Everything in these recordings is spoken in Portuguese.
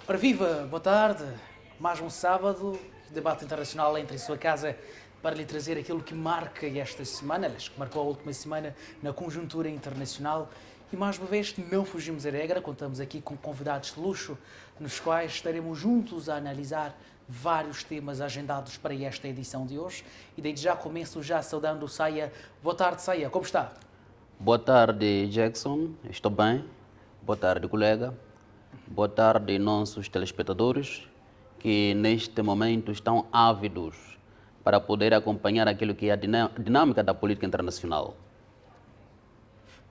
Ora viva, boa tarde. Mais um sábado, debate internacional entre em sua casa para lhe trazer aquilo que marca esta semana, aliás, que marcou a última semana na conjuntura internacional. E mais uma vez não fugimos à regra, contamos aqui com convidados de luxo, nos quais estaremos juntos a analisar vários temas agendados para esta edição de hoje. E desde já começo saudando o Saia. Boa tarde, Saia, como está? Boa tarde, Jackson. Estou bem. Boa tarde, colega. Boa tarde, nossos telespectadores, que neste momento estão ávidos para poder acompanhar aquilo que é a dinâmica da política internacional.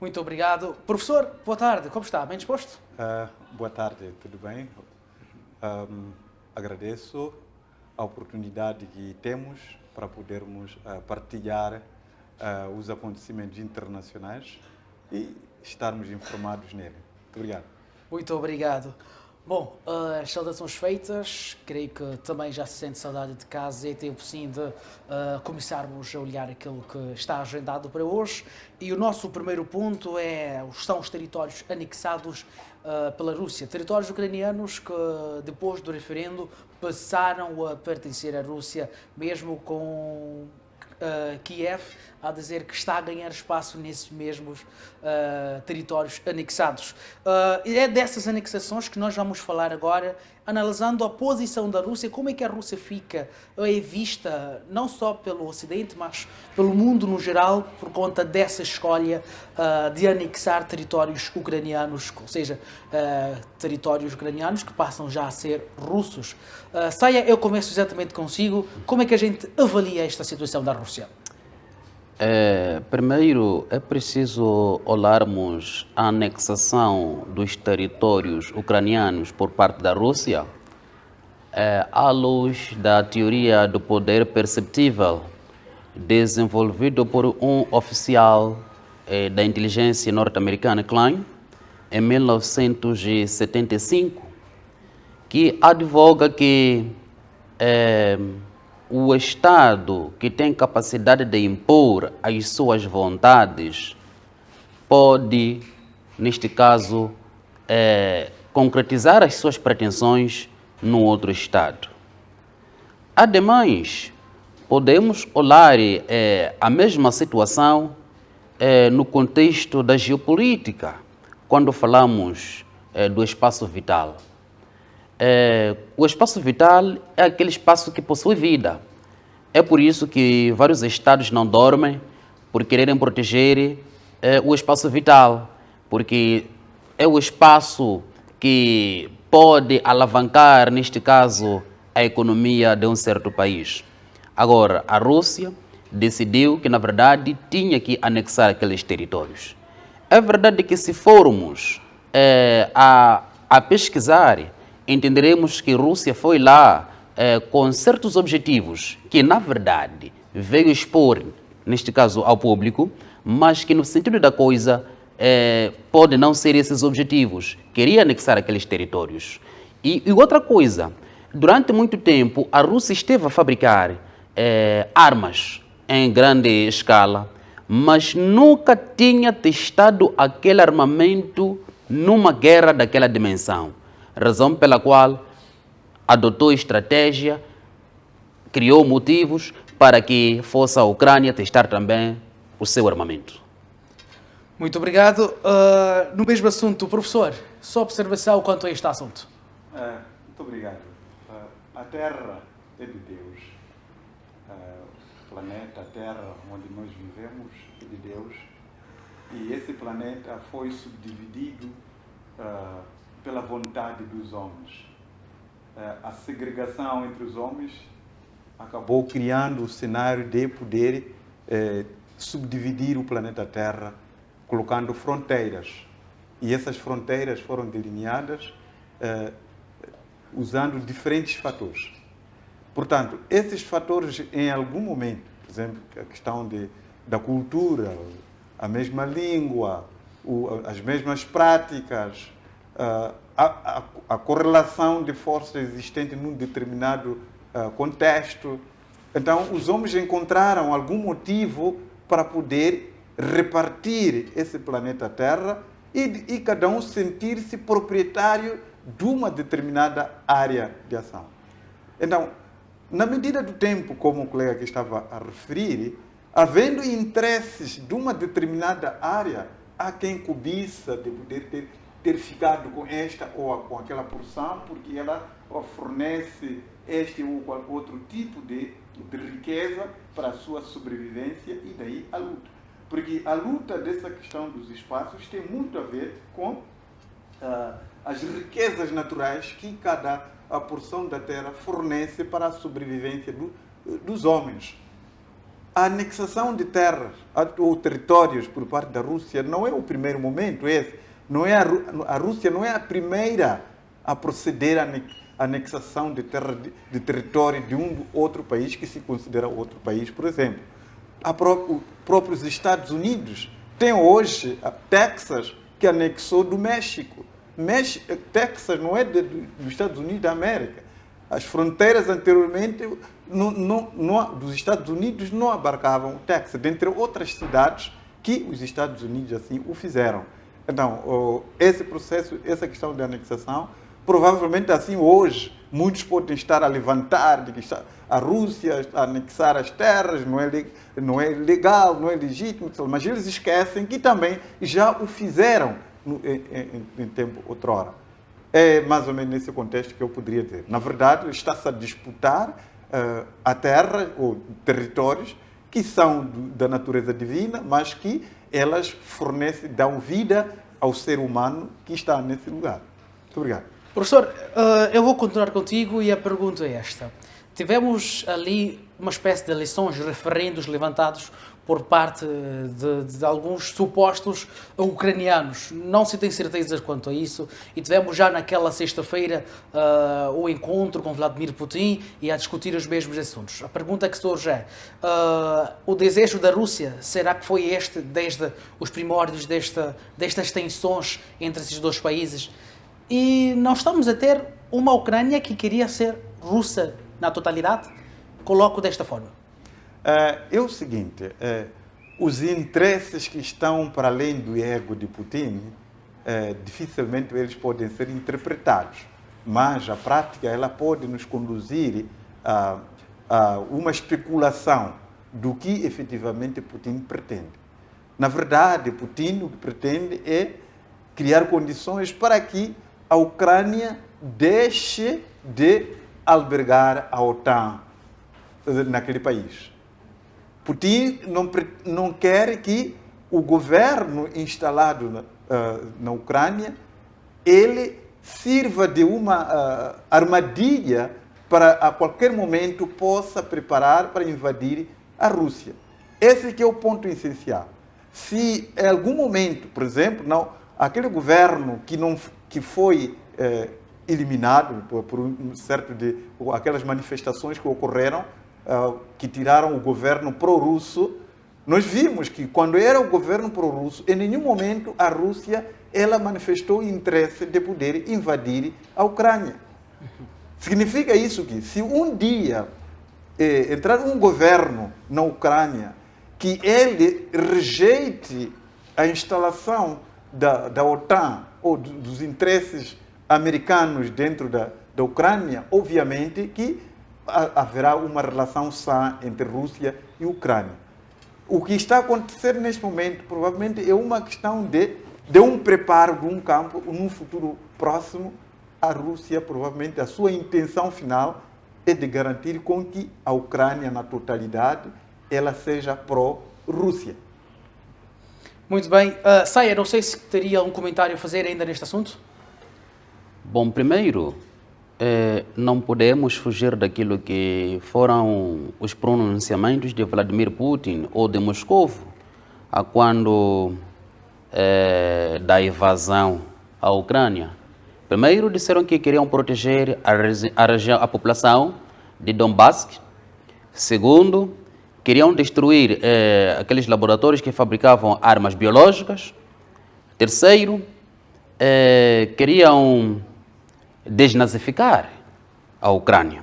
Muito obrigado. Professor, boa tarde, como está? Bem disposto? Boa tarde, tudo bem? Agradeço a oportunidade que temos para podermos partilhar os acontecimentos internacionais e estarmos informados nele. Muito obrigado. Muito obrigado. Bom, as saudações feitas, creio que também já se sente saudade de casa e é tempo sim de começarmos a olhar aquilo que está agendado para hoje. E o nosso primeiro ponto são os territórios anexados pela Rússia. Territórios ucranianos que, depois do referendo, passaram a pertencer à Rússia, mesmo com Kiev a dizer que está a ganhar espaço nesses mesmos territórios anexados. E é dessas anexações que nós vamos falar agora, analisando a posição da Rússia, como é que a Rússia fica, é vista não só pelo Ocidente, mas pelo mundo no geral, por conta dessa escolha de anexar territórios ucranianos, ou seja, territórios ucranianos que passam já a ser russos. Saia, eu começo exatamente consigo. Como é que a gente avalia esta situação da Rússia? Primeiro, é preciso olharmos a anexação dos territórios ucranianos por parte da Rússia à luz da teoria do poder perceptível desenvolvido por um oficial da inteligência norte-americana, Klein, em 1975, que advoga que o Estado que tem capacidade de impor as suas vontades pode, neste caso, concretizar as suas pretensões no outro Estado. Ademais, podemos olhar a mesma situação no contexto da geopolítica, quando falamos do espaço vital. O espaço vital é aquele espaço que possui vida. É por isso que vários estados não dormem por quererem proteger o espaço vital, porque é o espaço que pode alavancar, neste caso, a economia de um certo país. Agora, a Rússia decidiu que, na verdade, tinha que anexar aqueles territórios. É verdade que, se formos a pesquisar, entenderemos que a Rússia foi lá com certos objetivos que, na verdade, veio expor, neste caso, ao público, mas que, no sentido da coisa, pode não ser esses objetivos. Queria anexar aqueles territórios. E outra coisa, durante muito tempo, a Rússia esteve a fabricar armas em grande escala, mas nunca tinha testado aquele armamento numa guerra daquela dimensão. Razão pela qual adotou estratégia, criou motivos para que fosse a Ucrânia testar também o seu armamento. Muito obrigado. No mesmo assunto, professor, sua observação quanto a este assunto? Muito obrigado. A Terra é de Deus. O planeta Terra, onde nós vivemos, é de Deus. E esse planeta foi subdividido pela vontade dos homens. A segregação entre os homens acabou criando o cenário de poder subdividir o planeta Terra, colocando fronteiras. E essas fronteiras foram delineadas usando diferentes fatores. Portanto, esses fatores, em algum momento, por exemplo, a questão da cultura, a mesma língua, as mesmas práticas, a correlação de forças existentes num determinado contexto. Então, os homens encontraram algum motivo para poder repartir esse planeta Terra e cada um sentir-se proprietário de uma determinada área de ação. Então, na medida do tempo, como o colega aqui estava a referir, havendo interesses de uma determinada área, há quem cobiça de poder ter ficado com esta ou com aquela porção, porque ela fornece este ou outro tipo de riqueza para a sua sobrevivência, e daí a luta. Porque a luta dessa questão dos espaços tem muito a ver com as riquezas naturais que cada porção da terra fornece para a sobrevivência dos homens. A anexação de terras ou territórios por parte da Rússia não é o primeiro momento. A Rússia não é a primeira a proceder à anexação de terra, de território de um outro país que se considera outro país, por exemplo. Os próprios Estados Unidos têm hoje a Texas, que anexou do México. Texas não é dos Estados Unidos da América. As fronteiras anteriormente dos Estados Unidos não abarcavam o Texas, dentre outras cidades que os Estados Unidos assim o fizeram. Então, esse processo, essa questão de anexação, provavelmente assim hoje, muitos podem estar a levantar de que a Rússia está a anexar as terras, não é legal, não é legítimo, mas eles esquecem que também já o fizeram em tempo outrora. É mais ou menos nesse contexto que eu poderia dizer. Na verdade, está-se a disputar a terra ou territórios que são da natureza divina, mas que elas dão vida ao ser humano que está nesse lugar. Muito obrigado. Professor, eu vou continuar contigo e a pergunta é esta. Tivemos ali uma espécie de eleições, referendos levantados por parte de alguns supostos ucranianos. Não se tem certezas quanto a isso. E tivemos já naquela sexta-feira o encontro com Vladimir Putin e a discutir os mesmos assuntos. A pergunta que surge é, o desejo da Rússia, será que foi este, desde os primórdios destas tensões entre esses dois países? E não estamos a ter uma Ucrânia que queria ser russa na totalidade? Coloco desta forma. É o seguinte, os interesses que estão para além do ego de Putin, dificilmente eles podem ser interpretados, mas a prática ela pode nos conduzir a uma especulação do que efetivamente Putin pretende. Na verdade, Putin o que pretende é criar condições para que a Ucrânia deixe de albergar a OTAN naquele país. Putin não quer que o governo instalado na Ucrânia ele sirva de uma armadilha para a qualquer momento possa preparar para invadir a Rússia. Esse que é o ponto essencial. Se em algum momento, por exemplo, aquele governo que foi eliminado por um certo de aquelas manifestações que ocorreram, que tiraram o governo pró-russo, nós vimos que quando era o governo pró-russo, em nenhum momento a Rússia ela manifestou interesse de poder invadir a Ucrânia. Significa isso que se um dia entrar um governo na Ucrânia que ele rejeite a instalação da OTAN ou dos interesses americanos dentro da Ucrânia, obviamente que haverá uma relação sã entre Rússia e Ucrânia. O que está a acontecer neste momento provavelmente é uma questão de um preparo de um campo, num futuro próximo, a Rússia provavelmente a sua intenção final é de garantir com que a Ucrânia na totalidade ela seja pró-Rússia. Muito bem. Saia, não sei se teria um comentário a fazer ainda neste assunto. Bom, primeiro, não podemos fugir daquilo que foram os pronunciamentos de Vladimir Putin ou de Moscou, a quando da invasão à Ucrânia. Primeiro, disseram que queriam proteger a população de Donbass. Segundo, queriam destruir aqueles laboratórios que fabricavam armas biológicas. Terceiro, queriam desnazificar a Ucrânia.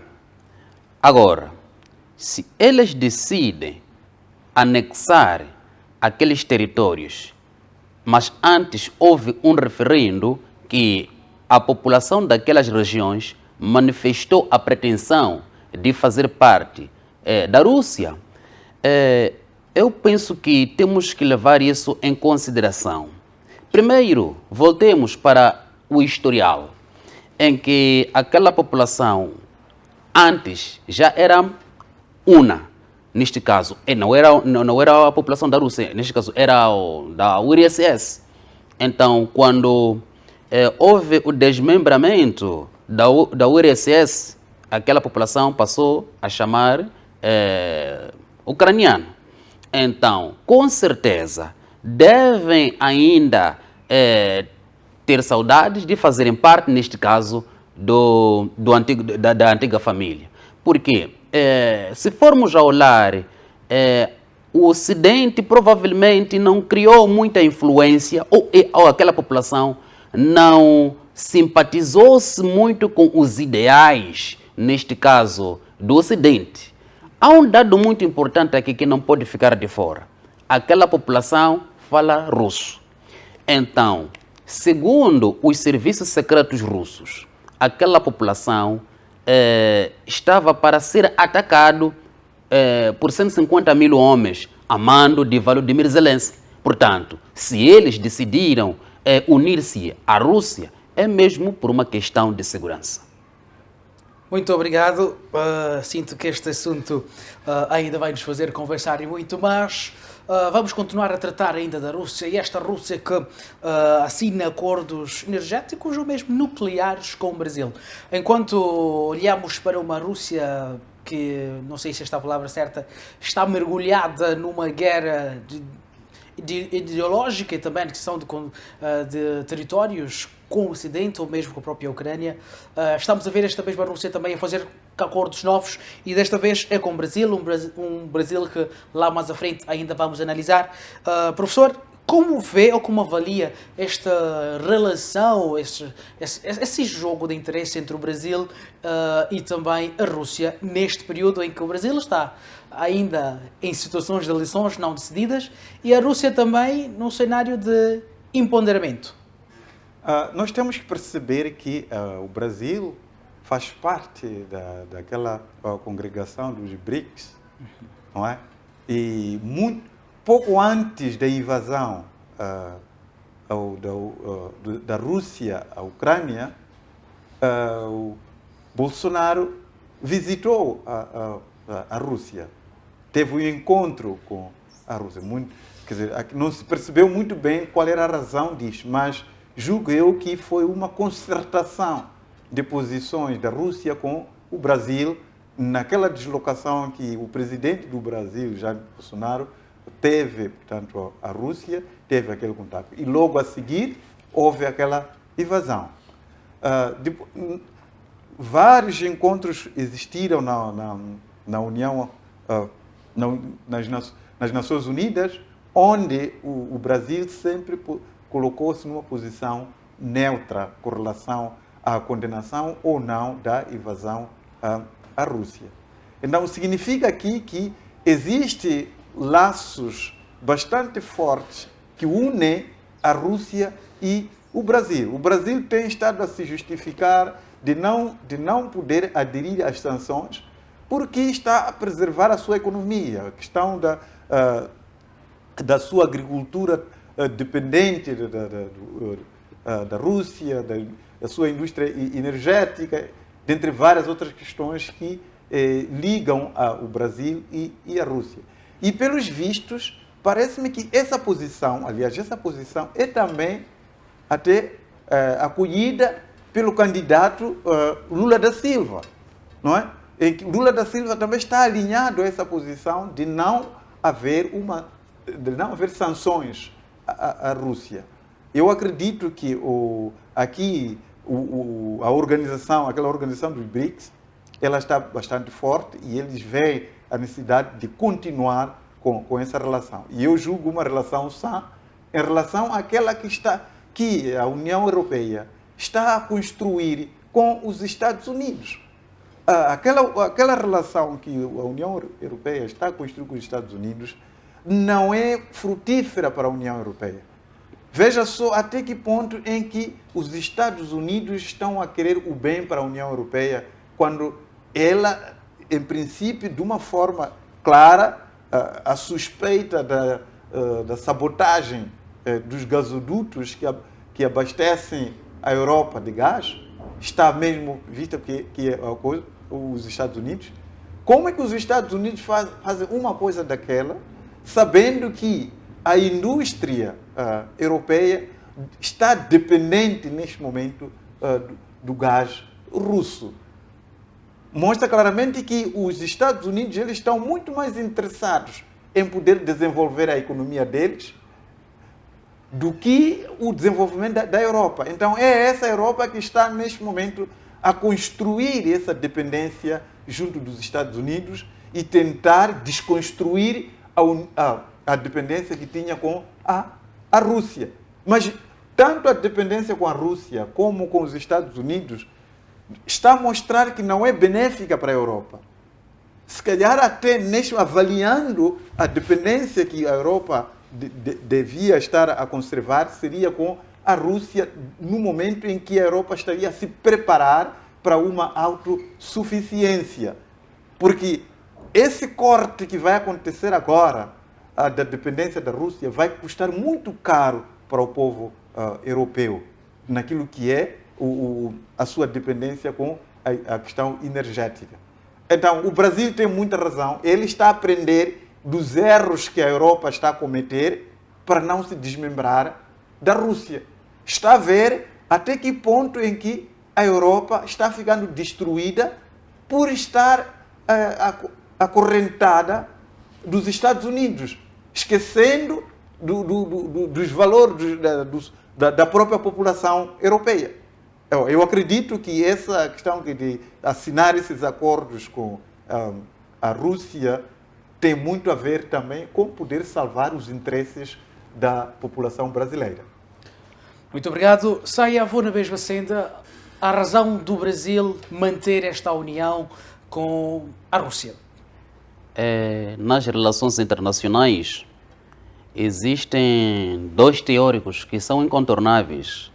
Agora, se eles decidem anexar aqueles territórios, mas antes houve um referendo que a população daquelas regiões manifestou a pretensão de fazer parte da Rússia. Eu penso que temos que levar isso em consideração. Primeiro, voltemos para o historial, em que aquela população antes já era una, neste caso, não era a população da Rússia, neste caso era da URSS. Então, quando houve o desmembramento da URSS, aquela população passou a chamar ucraniano. Então, com certeza, devem ainda ter saudades de fazerem parte, neste caso, da antiga família. Porque, se formos a olhar, o Ocidente provavelmente não criou muita influência, ou aquela população não simpatizou-se muito com os ideais, neste caso, do Ocidente. Há um dado muito importante aqui que não pode ficar de fora. Aquela população fala russo. Então, segundo os serviços secretos russos, aquela população estava para ser atacado por 150 mil homens a mando de Volodymyr Zelensky. Portanto, se eles decidiram unir-se à Rússia, é mesmo por uma questão de segurança. Muito obrigado. Sinto que este assunto ainda vai nos fazer conversar e muito mais. Vamos continuar a tratar ainda da Rússia, e esta Rússia que assina acordos energéticos ou mesmo nucleares com o Brasil. Enquanto olhamos para uma Rússia que, não sei se esta é a palavra certa, está mergulhada numa guerra ideológica e também a questão de territórios com o Ocidente ou mesmo com a própria Ucrânia. Estamos a ver esta mesma Rússia também a fazer acordos novos, e desta vez é com o Brasil, um Brasil que lá mais à frente ainda vamos analisar. Professor, como vê ou como avalia esta relação, esse jogo de interesse entre o Brasil e também a Rússia neste período em que o Brasil está ainda em situações de eleições não decididas e a Rússia também num cenário de empoderamento? Nós temos que perceber que o Brasil faz parte daquela congregação dos BRICS, não é? E pouco antes da invasão da Rússia à Ucrânia, o Bolsonaro visitou a Rússia, teve um encontro com a Rússia. Quer dizer, não se percebeu muito bem qual era a razão disso, mas julgo eu que foi uma concertação de posições da Rússia com o Brasil naquela deslocação que o presidente do Brasil, Jair Bolsonaro, teve, portanto, a Rússia, teve aquele contato. E logo a seguir houve aquela invasão. Vários encontros existiram na União, nas Nações Unidas, onde o Brasil sempre colocou-se numa posição neutra com relação à condenação ou não da invasão à Rússia. Então, significa aqui que existem laços bastante fortes que unem a Rússia e o Brasil. O Brasil tem estado a se justificar de não poder aderir às sanções porque está a preservar a sua economia, a questão da sua agricultura dependente da Rússia, da sua indústria energética, dentre várias outras questões que ligam o Brasil e a Rússia. E, pelos vistos, parece-me que essa posição é também até acolhida pelo candidato Lula da Silva, não é? Lula da Silva também está alinhado a essa posição de não haver sanções à Rússia. Eu acredito que aquela organização dos BRICS, ela está bastante forte e eles veem a necessidade de continuar com essa relação. E eu julgo uma relação sã em relação àquela que a União Europeia está a construir com os Estados Unidos. Aquela relação que a União Europeia está a construir com os Estados Unidos não é frutífera para a União Europeia. Veja só até que ponto em que os Estados Unidos estão a querer o bem para a União Europeia, quando ela, em princípio, de uma forma clara, a suspeita da sabotagem dos gasodutos que abastecem a Europa de gás, está mesmo vista que é a coisa, os Estados Unidos. Como é que os Estados Unidos fazem uma coisa daquela, sabendo que a indústria europeia está dependente neste momento do gás russo? Mostra claramente que os Estados Unidos eles estão muito mais interessados em poder desenvolver a economia deles do que o desenvolvimento da Europa. Então é essa Europa que está neste momento a construir essa dependência junto dos Estados Unidos e tentar desconstruir a dependência que tinha com a Rússia. Mas tanto a dependência com a Rússia como com os Estados Unidos está a mostrar que não é benéfica para a Europa. Se calhar até mesmo avaliando a dependência que a Europa devia estar a conservar, seria com a Rússia no momento em que a Europa estaria a se preparar para uma autossuficiência. Porque esse corte que vai acontecer agora, da dependência da Rússia, vai custar muito caro para o povo europeu, naquilo que é a sua dependência com a questão energética. Então, o Brasil tem muita razão, ele está a aprender dos erros que a Europa está a cometer para não se desmembrar da Rússia. Está a ver até que ponto em que a Europa está ficando destruída por estar acorrentada dos Estados Unidos, esquecendo dos valores da própria população europeia. Eu acredito que essa questão de assinar esses acordos com a Rússia tem muito a ver também com poder salvar os interesses da população brasileira. Muito obrigado. Saia, vou na mesma senda. A razão do Brasil manter esta união com a Rússia? Nas relações internacionais, existem dois teóricos que são incontornáveis.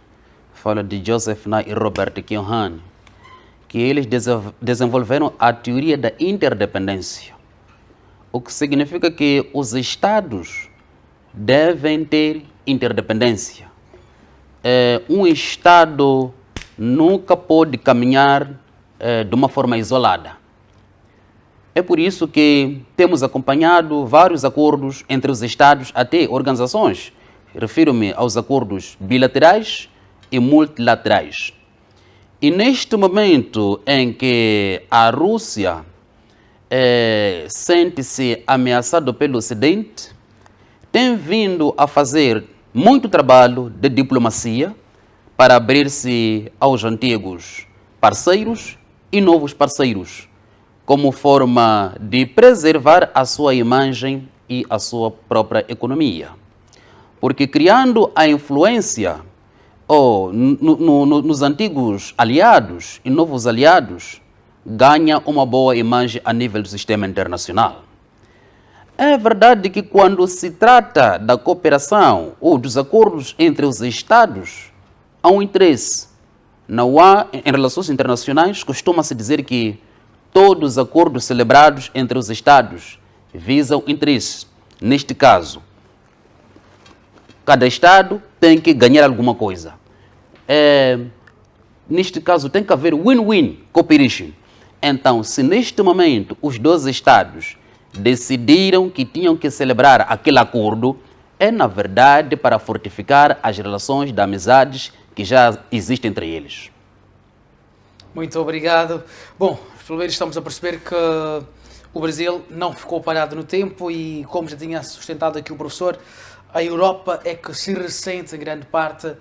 Falo de Joseph Nye e Robert Kiyosaki, que eles desenvolveram a teoria da interdependência, o que significa que os Estados devem ter interdependência. Um Estado nunca pode caminhar de uma forma isolada. É por isso que temos acompanhado vários acordos entre os Estados, até organizações. Refiro-me aos acordos bilaterais e multilaterais. E neste momento em que a Rússia sente-se ameaçada pelo Ocidente, tem vindo a fazer muito trabalho de diplomacia para abrir-se aos antigos parceiros e novos parceiros, como forma de preservar a sua imagem e a sua própria economia. Porque criando a influência nos antigos aliados e novos aliados, ganha uma boa imagem a nível do sistema internacional. É verdade que quando se trata da cooperação ou dos acordos entre os Estados, há um interesse. Não há, em relações internacionais, costuma-se dizer que todos os acordos celebrados entre os Estados visam interesse. Neste caso, cada Estado tem que ganhar alguma coisa. Neste caso, tem que haver win-win cooperation. Então, se neste momento os dois Estados decidiram que tinham que celebrar aquele acordo, é, na verdade, para fortificar as relações de amizades que já existem entre eles. Muito obrigado. Bom, pelo menos estamos a perceber que o Brasil não ficou parado no tempo e, como já tinha sustentado aqui o professor, a Europa é que se ressente em grande parte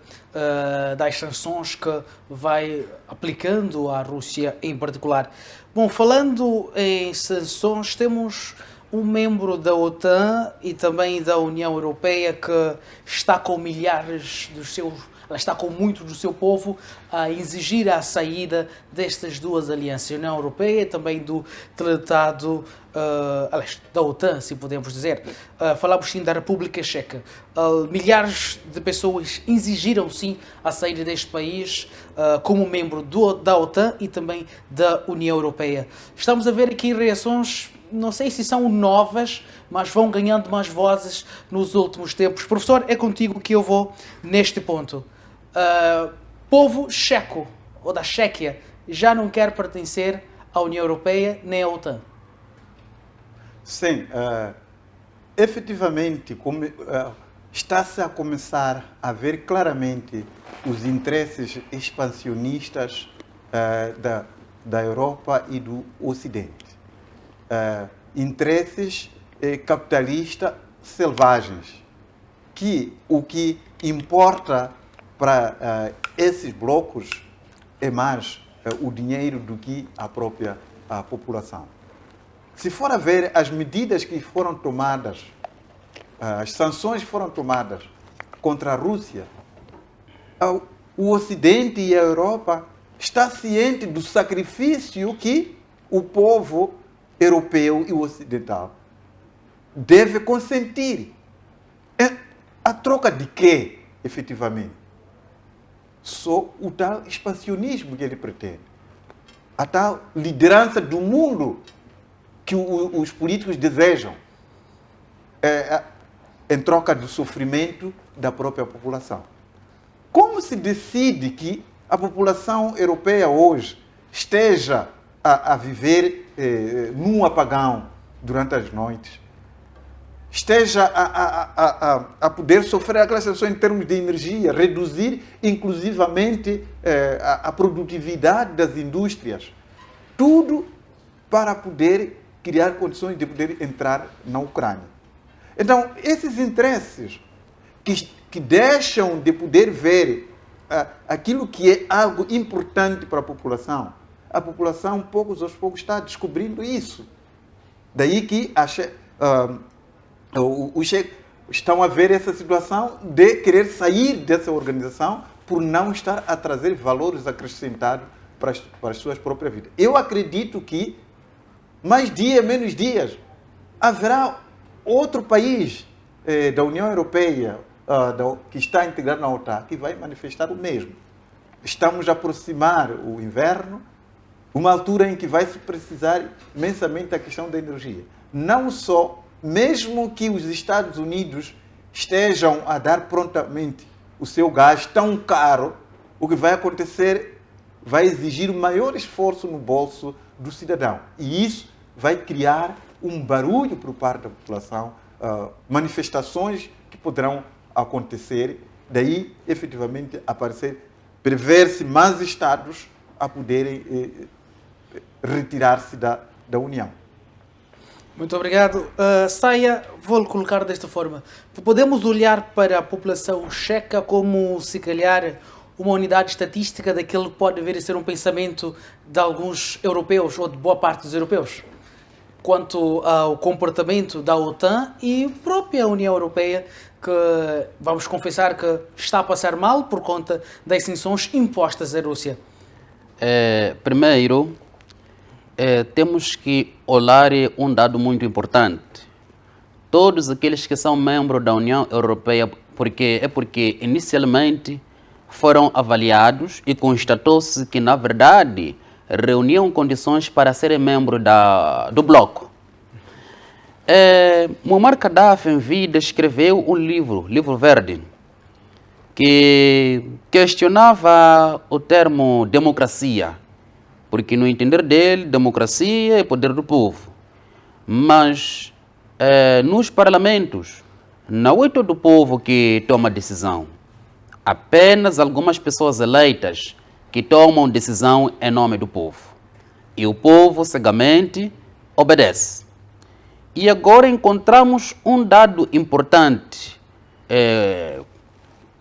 das sanções que vai aplicando à Rússia em particular. Bom, falando em sanções, temos um membro da OTAN e também da União Europeia que está com milhares dos seus, ela está com muito do seu povo a exigir a saída destas duas alianças, a União Europeia e também do Tratado aliás, da OTAN, se podemos dizer. Falamos sim da República Checa. Milhares de pessoas exigiram sim a saída deste país como membro da OTAN e também da União Europeia. Estamos a ver aqui reações, não sei se são novas, mas vão ganhando mais vozes nos últimos tempos. Professor, é contigo que eu vou neste ponto. Povo checo, ou da Chequia, já não quer pertencer à União Europeia nem à OTAN. Sim, efetivamente está-se a começar a ver claramente os interesses expansionistas da Europa e do Ocidente. Interesses capitalistas selvagens, que o que importa para esses blocos é mais o dinheiro do que a própria população. Se for a ver as medidas que foram tomadas, as sanções que foram tomadas contra a Rússia, o Ocidente e a Europa estão cientes do sacrifício que o povo europeu e ocidental deve consentir. A troca de quê, efetivamente? Só o tal expansionismo que ele pretende. A tal liderança do mundo que os políticos desejam em troca do sofrimento da própria população. Como se decide que a população europeia hoje esteja a viver num apagão durante as noites, esteja a poder sofrer aquela situação em termos de energia, reduzir inclusivamente a produtividade das indústrias, tudo para poder criar condições de poder entrar na Ucrânia. Então, esses interesses que deixam de poder ver aquilo que é algo importante para a população poucos aos poucos está descobrindo isso. Daí que os checos estão a ver essa situação de querer sair dessa organização por não estar a trazer valores acrescentados para as suas próprias vidas. Eu acredito que mais dia, menos dias, haverá outro país da União Europeia que está integrado na OTAN que vai manifestar o mesmo. Estamos a aproximar o inverno, uma altura em que vai se precisar imensamente da questão da energia. Não só, mesmo que os Estados Unidos estejam a dar prontamente o seu gás tão caro, o que vai acontecer vai exigir maior esforço no bolso do cidadão. E isso vai criar um barulho por parte da população, manifestações que poderão acontecer, daí efetivamente prever-se mais estados a poderem retirar-se da União. Muito obrigado. Saia, vou-lhe colocar desta forma. Podemos olhar para a população checa como, se calhar, uma unidade estatística daquilo que pode vir a ser um pensamento de alguns europeus ou de boa parte dos europeus, quanto ao comportamento da OTAN e própria União Europeia, que vamos confessar que está a passar mal por conta das sanções impostas à Rússia. Primeiro, temos que olhar um dado muito importante. Todos aqueles que são membros da União Europeia, porque inicialmente foram avaliados e constatou-se que, na verdade, reuniam condições para serem membros do bloco. Muammar Gaddafi, em vida, escreveu um livro verde, que questionava o termo democracia, porque no entender dele, democracia é poder do povo. Mas nos parlamentos, não é todo o povo que toma decisão. Apenas algumas pessoas eleitas que tomam decisão em nome do povo. E o povo cegamente obedece. E agora encontramos um dado importante,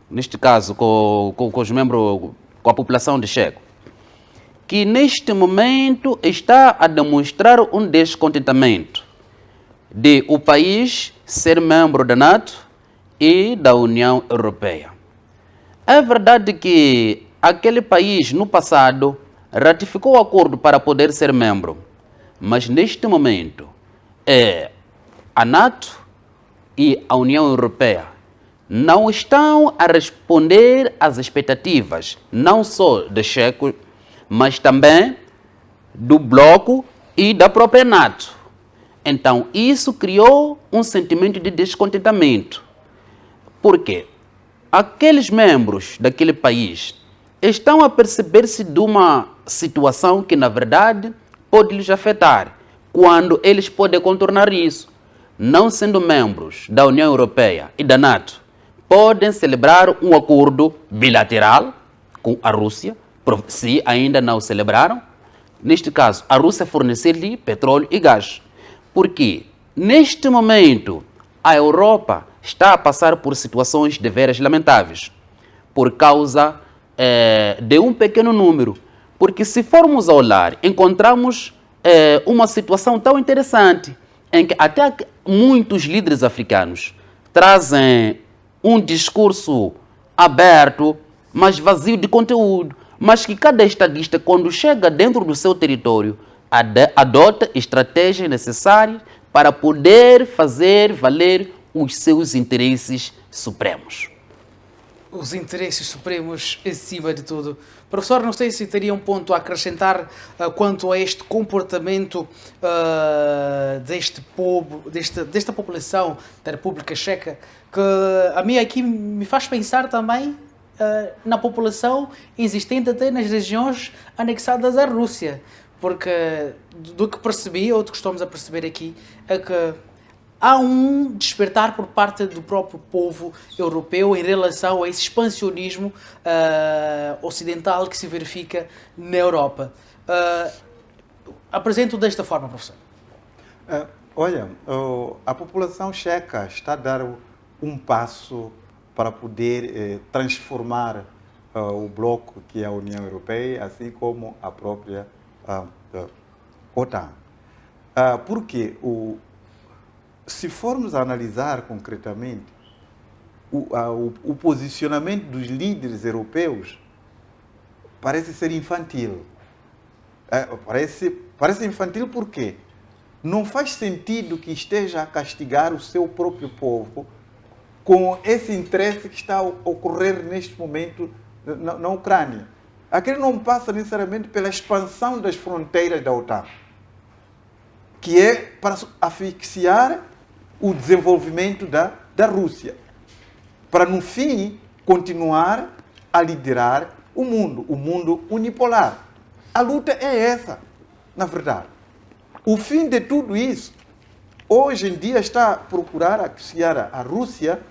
neste caso com os membros, com a população de Checo, que neste momento está a demonstrar um descontentamento de o país ser membro da NATO e da União Europeia. É verdade que aquele país, no passado, ratificou o acordo para poder ser membro, mas neste momento a NATO e a União Europeia não estão a responder às expectativas, não só de Checo, mas também do bloco e da própria NATO. Então, isso criou um sentimento de descontentamento. Por quê? Aqueles membros daquele país estão a perceber-se de uma situação que, na verdade, pode lhes afetar, quando eles podem contornar isso. Não sendo membros da União Europeia e da NATO, podem celebrar um acordo bilateral com a Rússia, se ainda não o celebraram. Neste caso, a Rússia fornecer-lhe petróleo e gás. Porque, neste momento, a Europa está a passar por situações de veras lamentáveis, por causa de um pequeno número. Porque, se formos a olhar, encontramos uma situação tão interessante, em que até muitos líderes africanos trazem um discurso aberto, mas vazio de conteúdo, mas que cada estadista, quando chega dentro do seu território, adota estratégias necessárias para poder fazer valer os seus interesses supremos. Os interesses supremos acima de tudo. Professor, não sei se teria um ponto a acrescentar quanto a este comportamento deste povo, desta população da República Checa, que a mim aqui me faz pensar também na população existente até nas regiões anexadas à Rússia. Porque do que percebi, ou do que estamos a perceber aqui, é que há um despertar por parte do próprio povo europeu em relação a esse expansionismo ocidental que se verifica na Europa. Apresento desta forma, professor. Olha, a população checa está a dar um passo para poder transformar o bloco que é a União Europeia, assim como a própria OTAN. Porque se formos a analisar concretamente o posicionamento dos líderes europeus, parece ser infantil. Parece infantil porque não faz sentido que esteja a castigar o seu próprio povo com esse interesse que está a ocorrer neste momento na Ucrânia. Aquilo não passa necessariamente pela expansão das fronteiras da OTAN, que é para asfixiar o desenvolvimento da Rússia, para no fim continuar a liderar o mundo unipolar. A luta é essa, na verdade. O fim de tudo isso, hoje em dia, está a procurar asfixiar a Rússia,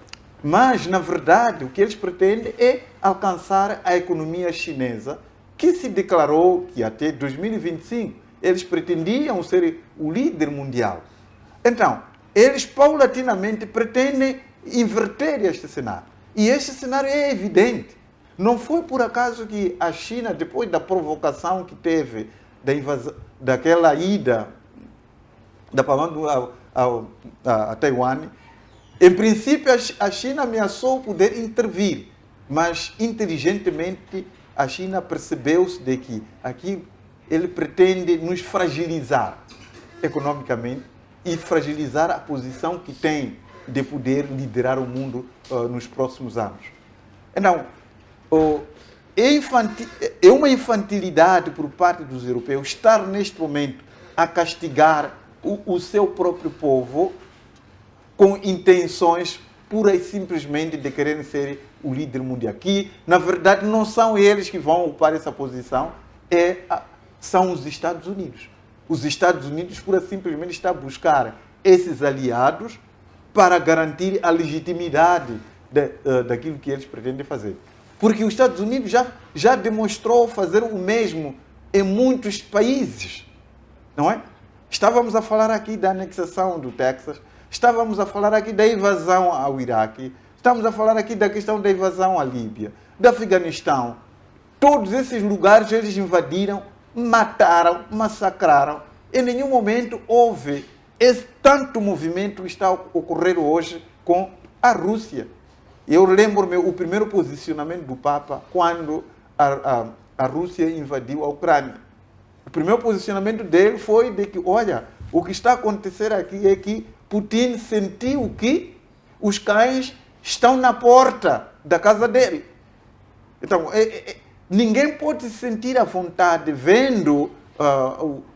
mas, na verdade, o que eles pretendem é alcançar a economia chinesa, que se declarou que até 2025 eles pretendiam ser o líder mundial. Então, eles paulatinamente pretendem inverter este cenário. E este cenário é evidente. Não foi por acaso que a China, depois da provocação que teve daquela ida da Palma a Taiwan, em princípio a China ameaçou poder intervir, mas inteligentemente a China percebeu-se de que aqui ele pretende nos fragilizar economicamente e fragilizar a posição que tem de poder liderar o mundo nos próximos anos. Então, é uma infantilidade por parte dos europeus estar neste momento a castigar o seu próprio povo com intenções pura e simplesmente de quererem ser o líder mundial. Aqui, na verdade, não são eles que vão ocupar essa posição, são os Estados Unidos. Os Estados Unidos, pura e simplesmente, estão a buscar esses aliados para garantir a legitimidade daquilo que eles pretendem fazer. Porque os Estados Unidos já demonstrou fazer o mesmo em muitos países, não é? Estávamos a falar aqui da anexação do Texas, estávamos a falar aqui da invasão ao Iraque, estamos a falar aqui da questão da invasão à Líbia, do Afeganistão. Todos esses lugares eles invadiram, mataram, massacraram. Em nenhum momento houve esse tanto movimento que está a ocorrer hoje com a Rússia. Eu lembro-me o primeiro posicionamento do Papa quando a Rússia invadiu a Ucrânia. O primeiro posicionamento dele foi de que, olha, O que está a acontecer aqui é que Putin sentiu que os cães estão na porta da casa dele. Então, ninguém pode se sentir à vontade vendo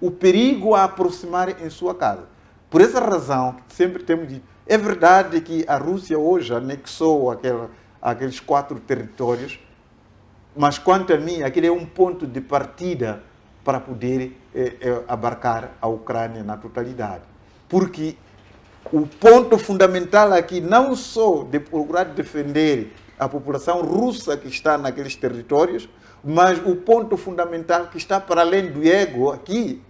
o perigo a aproximar em sua casa. Por essa razão, sempre temos dito, é verdade que a Rússia hoje anexou aqueles 4 territórios, mas quanto a mim, aquele é um ponto de partida para poder abarcar a Ucrânia na totalidade. Porque o ponto fundamental aqui, não só de procurar defender a população russa que está naqueles territórios, mas o ponto fundamental que está para além do ego aqui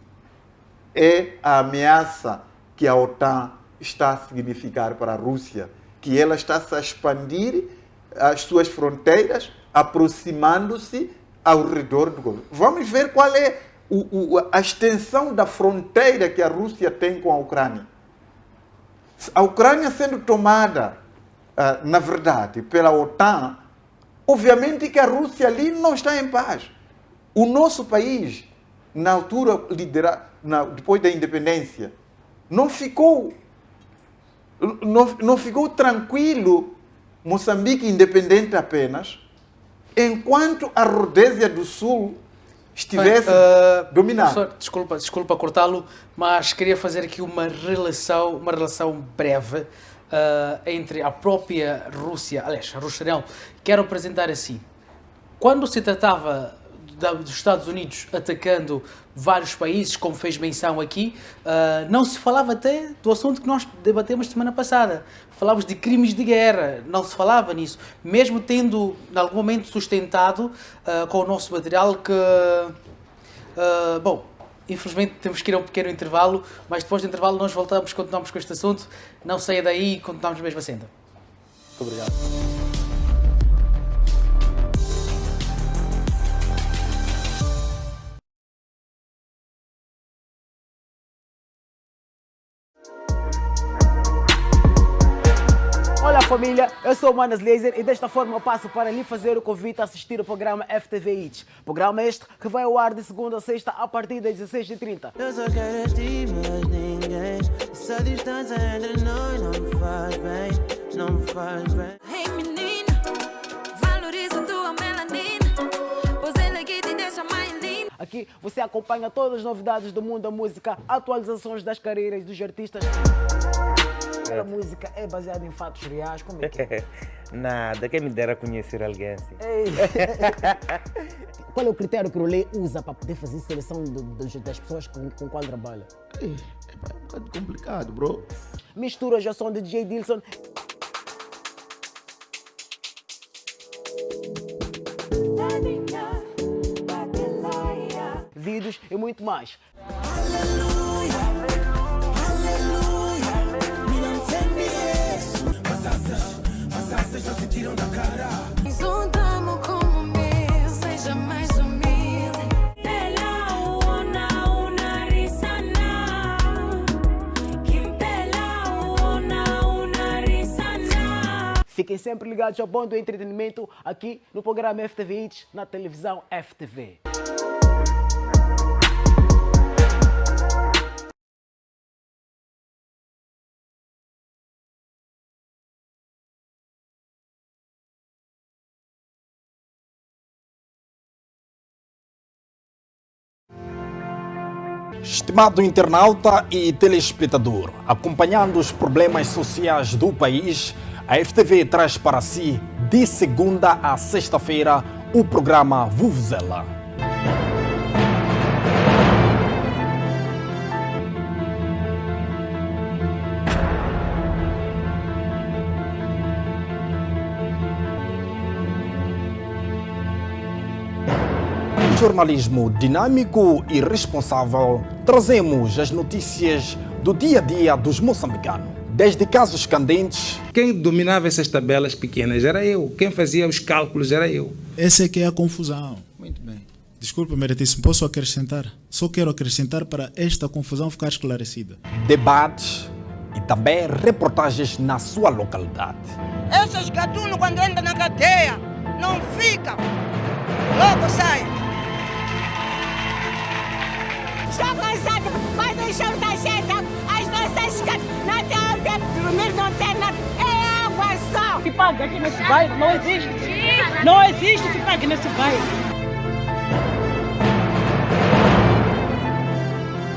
é a ameaça que a OTAN está a significar para a Rússia, que ela está a expandir as suas fronteiras, aproximando-se ao redor do governo. Vamos ver qual é a extensão da fronteira que a Rússia tem com a Ucrânia. A Ucrânia sendo tomada, na verdade, pela OTAN, obviamente que a Rússia ali não está em paz. O nosso país, na altura, depois da independência, não ficou tranquilo, Moçambique independente apenas, enquanto a Rodésia do Sul estivesse dominada. Professor, desculpa cortá-lo, mas queria fazer aqui uma relação breve entre a própria Rússia, aliás, a Rússia não, quero apresentar assim. Quando se tratava dos Estados Unidos atacando vários países, como fez menção aqui, não se falava até do assunto que nós debatemos semana passada. Falávamos de crimes de guerra, não se falava nisso. Mesmo tendo, em algum momento, sustentado com o nosso material que... bom, infelizmente temos que ir a um pequeno intervalo, mas depois do intervalo nós continuamos com este assunto. Não saia daí e continuamos na mesma senda. Muito obrigado. Olá família, eu sou o Manas Laser e desta forma eu passo para lhe fazer o convite a assistir o programa FTV Hits. Programa este que vai ao ar de segunda a sexta a partir das 16h30. Eu só quero ti, mas ninguém. Essa distância entre nós não me faz bem, não me faz bem. Hey menina, valoriza tua melanina, pois ela que te deixa mais linda. Aqui você acompanha todas as novidades do mundo da música, atualizações das carreiras dos artistas. A música é baseada em fatos reais, como é que é? Nada, quem me dera conhecer alguém assim. Qual é o critério que o Rolê usa para poder fazer seleção das pessoas com qual trabalha? É um bocado complicado, bro. Misturas já são de DJ Dilson. Vídeos e muito mais. Juntamos como meu, seja mais humilde. Fiquem sempre ligados ao bom do entretenimento aqui no programa FTV Hits, na televisão FTV. Estimado internauta e telespectador, acompanhando os problemas sociais do país, a FTV traz para si, de segunda a sexta-feira, o programa Vuvuzela. Jornalismo dinâmico e responsável, trazemos as notícias do dia a dia dos moçambicanos. Desde casos candentes... Quem dominava essas tabelas pequenas era eu. Quem fazia os cálculos era eu. Essa é que é a confusão. Muito bem. Desculpa, meritíssimo, posso acrescentar? Só quero acrescentar para esta confusão ficar esclarecida. Debates e também reportagens na sua localidade. Esses gatunos, quando entram na cadeia, não ficam. Logo saem. Estou cansado, mas deixa eu dar certo dormir não tem nada. É água só. Que paga aqui nesse bairro não existe. Não existe que pague nesse bairro.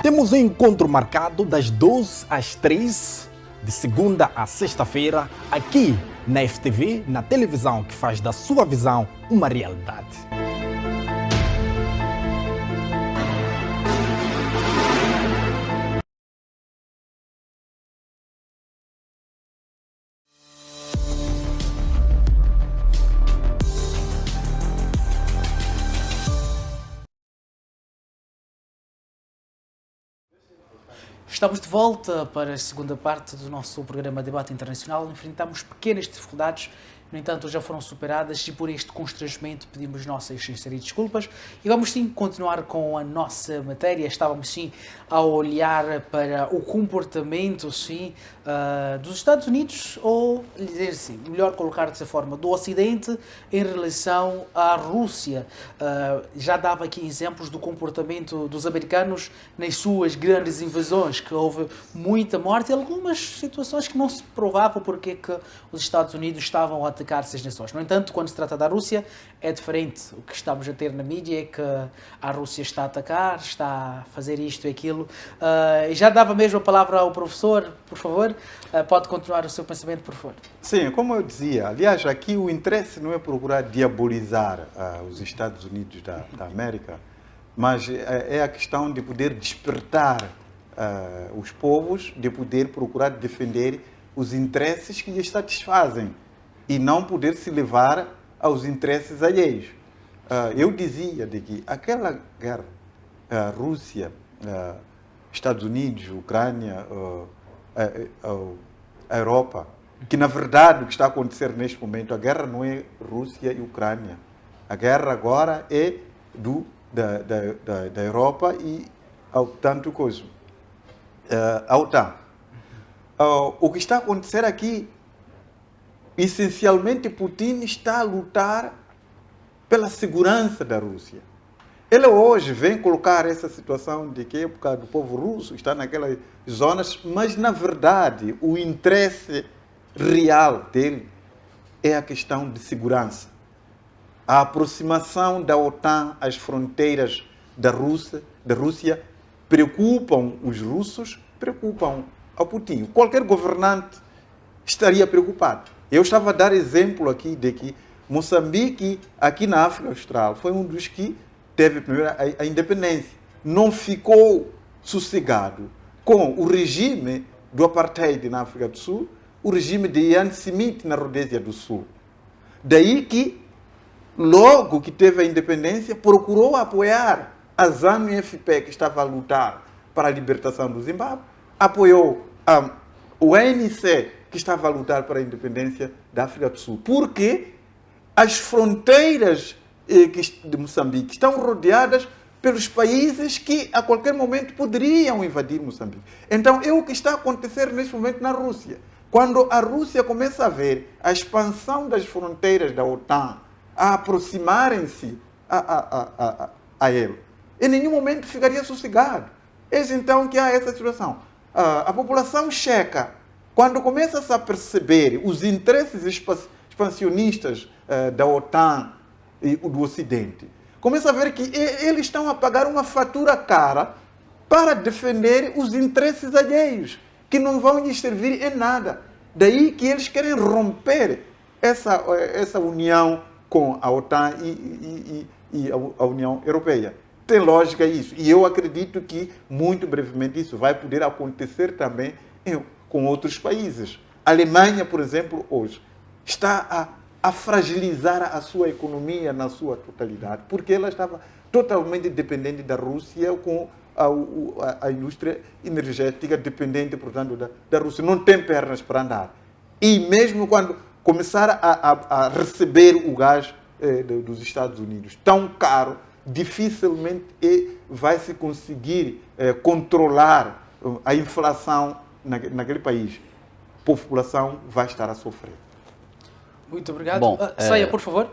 Temos um encontro marcado das 12 às 3, de segunda a sexta-feira, aqui na FTV, na televisão que faz da sua visão uma realidade. Estamos de volta para a segunda parte do nosso programa Debate Internacional. Enfrentamos pequenas dificuldades, no entanto já foram superadas e por este constrangimento pedimos nossas sinceras desculpas e vamos sim continuar com a nossa matéria. Estávamos sim a olhar para o comportamento dos Estados Unidos, ou dizer assim, melhor colocar dessa forma, do Ocidente em relação à Rússia. Já dava aqui exemplos do comportamento dos americanos nas suas grandes invasões, que houve muita morte e algumas situações que não se provavam porque que os Estados Unidos estavam a atacar essas nações. No entanto, quando se trata da Rússia, é diferente. O que estamos a ter na mídia é que a Rússia está a atacar, está a fazer isto e aquilo. Já dava mesmo a palavra ao professor, por favor. Pode continuar o seu pensamento, por favor. Sim, como eu dizia, aliás, aqui o interesse não é procurar diabolizar os Estados Unidos da América, mas é a questão de poder despertar os povos, de poder procurar defender os interesses que lhes satisfazem e não poder se levar aos interesses alheios. Eu dizia de que aquela guerra, Rússia, Estados Unidos, Ucrânia, a Europa, que na verdade o que está a acontecer neste momento, a guerra não é Rússia e Ucrânia. A guerra agora é da Europa e tanto coisa. A OTAN. O que está a acontecer aqui, essencialmente Putin está a lutar pela segurança da Rússia. Ele hoje vem colocar essa situação de que é por causa do povo russo, está naquelas zonas, mas na verdade o interesse real dele é a questão de segurança. A aproximação da OTAN às fronteiras da Rússia preocupam os russos, preocupam ao Putin. Qualquer governante estaria preocupado. Eu estava a dar exemplo aqui de que Moçambique, aqui na África Austral, foi um dos que teve primeiro a independência. Não ficou sossegado com o regime do apartheid na África do Sul, o regime de Ian Smith na Rodésia do Sul. Daí que, logo que teve a independência, procurou apoiar a ZANU-FP, que estava a lutar para a libertação do Zimbábue, apoiou o ANC, que estava a lutar para a independência da África do Sul. Porque as fronteiras de Moçambique estão rodeadas pelos países que a qualquer momento poderiam invadir Moçambique. Então é o que está a acontecer neste momento na Rússia. Quando a Rússia começa a ver a expansão das fronteiras da OTAN a aproximarem-se a ele, em nenhum momento ficaria sossegado. Eis então que há essa situação. A população checa, quando começa a perceber os interesses expansionistas da OTAN e do Ocidente, começa a ver que eles estão a pagar uma fatura cara para defender os interesses alheios, que não vão lhes servir em nada. Daí que eles querem romper essa união com a OTAN e a União Europeia. Tem lógica isso. E eu acredito que, muito brevemente, isso vai poder acontecer também com outros países. A Alemanha, por exemplo, hoje, está a fragilizar a sua economia na sua totalidade, porque ela estava totalmente dependente da Rússia, com a indústria energética dependente, portanto, da Rússia. Não tem pernas para andar. E mesmo quando começar a receber o gás dos Estados Unidos tão caro, dificilmente vai se conseguir controlar a inflação naquele país. A população vai estar a sofrer. Muito obrigado. Bom, Saia, por favor.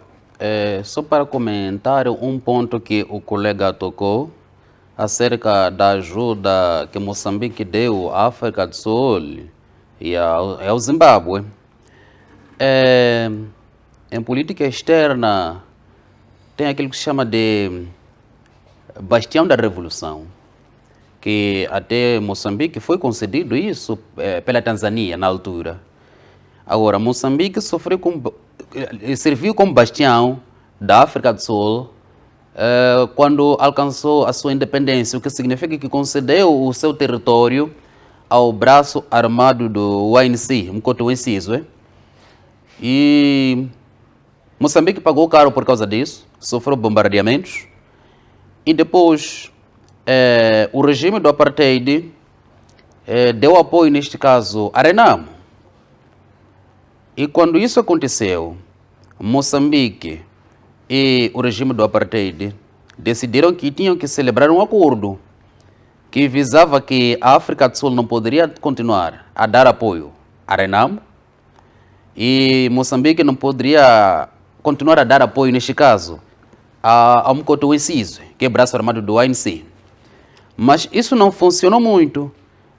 Só para comentar um ponto que o colega tocou acerca da ajuda que Moçambique deu à África do Sul e ao Zimbábue. Em política externa, tem aquilo que se chama de bastião da revolução, que até Moçambique foi concedido isso pela Tanzânia na altura. Agora, Moçambique serviu como bastião da África do Sul quando alcançou a sua independência, o que significa que concedeu o seu território ao braço armado do ANC, Mkoto Wesizo. E Moçambique pagou caro por causa disso, sofreu bombardeamentos. E depois, o regime do apartheid deu apoio, neste caso, a Renamo. E quando isso aconteceu, Moçambique e o regime do apartheid decidiram que tinham que celebrar um acordo que visava que a África do Sul não poderia continuar a dar apoio a Renamo e Moçambique não poderia continuar a dar apoio, neste caso, ao Mkoto Wesizo, que é braço armado do ANC. Mas isso não funcionou muito,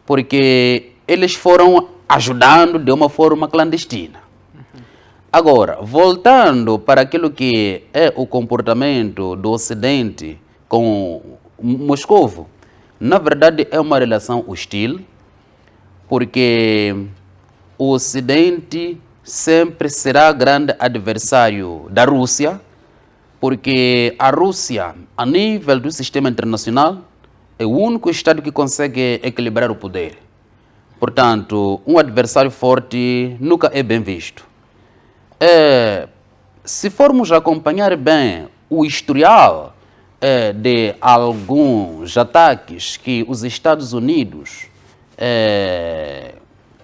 porque eles foram ajudando de uma forma clandestina. Agora, voltando para aquilo que é o comportamento do Ocidente com Moscovo, na verdade é uma relação hostil, porque o Ocidente sempre será grande adversário da Rússia, porque a Rússia, a nível do sistema internacional, é o único Estado que consegue equilibrar o poder. Portanto, um adversário forte nunca é bem visto. Se formos acompanhar bem o historial de alguns ataques que os Estados Unidos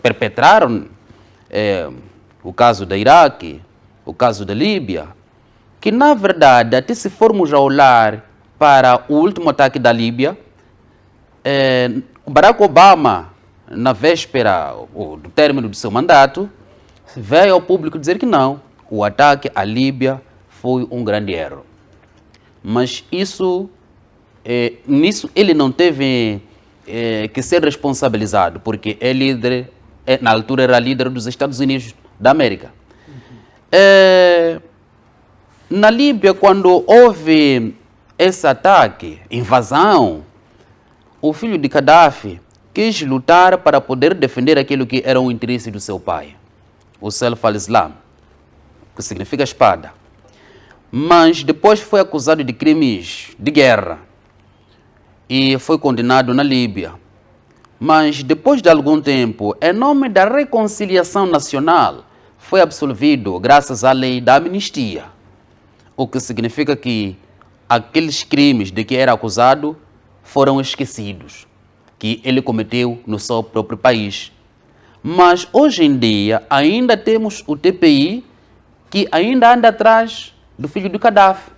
perpetraram, o caso da Iraque, o caso da Líbia, que na verdade, até se formos a olhar para o último ataque da Líbia, Barack Obama, na véspera do término do seu mandato, veio ao público dizer que não, o ataque à Líbia foi um grande erro. Mas nisso ele não teve que ser responsabilizado, porque na altura era líder dos Estados Unidos da América. Na Líbia, quando houve esse ataque, invasão, o filho de Gaddafi quis lutar para poder defender aquilo que era o interesse do seu pai, o Saif al-Islam, que significa espada. Mas depois foi acusado de crimes de guerra e foi condenado na Líbia. Mas depois de algum tempo, em nome da reconciliação nacional, foi absolvido graças à lei da amnistia, o que significa que aqueles crimes de que era acusado foram esquecidos, que ele cometeu no seu próprio país. Mas hoje em dia ainda temos o TPI que ainda anda atrás do filho do Gaddafi.